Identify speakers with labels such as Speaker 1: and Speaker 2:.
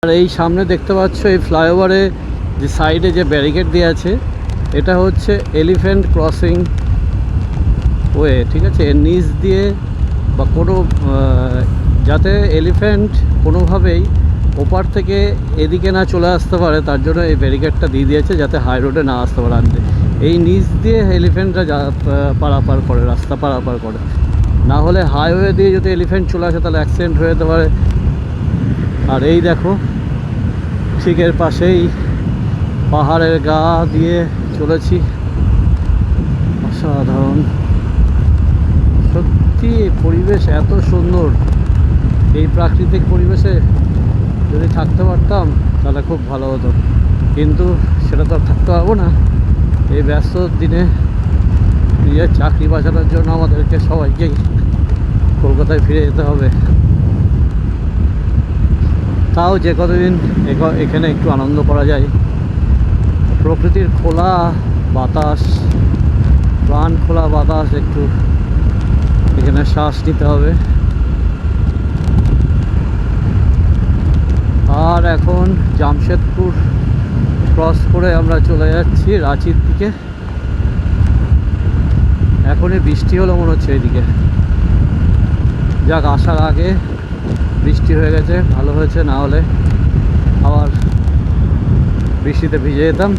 Speaker 1: আর এই সামনে দেখতে পাচ্ছ এই ফ্লাইওভারে যে সাইডে যে ব্যারিকেড দিয়ে আছে, এটা হচ্ছে এলিফ্যান্ট ক্রসিং ওয়ে, ঠিক আছে। এর নিচ দিয়ে বা কোনো যাতে এলিফ্যান্ট কোনোভাবেই ওপার থেকে এদিকে না চলে আসতে পারে, তার জন্য এই ব্যারিকেডটা দিয়ে দিয়েছে যাতে হাই রোডে না আসতে পারে। আনতে এই নিচ দিয়ে এলিফ্যান্টরা পারাপার করে, রাস্তা পারাপার করে। না হলে হাইওয়ে দিয়ে যদি এলিফ্যান্ট চলে আসে তাহলে অ্যাক্সিডেন্ট হয়ে যেতে পারে। আর এই দেখো ঠিক এর পাশেই পাহাড়ের গা দিয়ে চলেছি। অসাধারণ, সত্যি পরিবেশ এত সুন্দর। এই প্রাকৃতিক পরিবেশে যদি থাকতে পারতাম তাহলে খুব ভালো হতো, কিন্তু সেটা তো আর থাকতে পারবো না। এই ব্যস্ত দিনে নিজের চাকরি বাঁচানোর জন্য আমাদেরকে সবাইকেই কলকাতায় ফিরে যেতে হবে। তাও যে কতদিন এখানে একটু আনন্দ করা যায়, প্রকৃতির খোলা বাতাস, প্রাণ খোলা বাতাস একটু এখানে শ্বাস নিতে হবে। আর এখন জামশেদপুর ক্রস করে আমরা চলে যাচ্ছি রাঁচির দিকে। এখনই বৃষ্টি হলো মনে হচ্ছে এইদিকে। যাক, আসার আগে বৃষ্টি হয়ে গেছে, ভালো হয়েছে, না হলে আবার বৃষ্টিতে ভিজে যেতাম।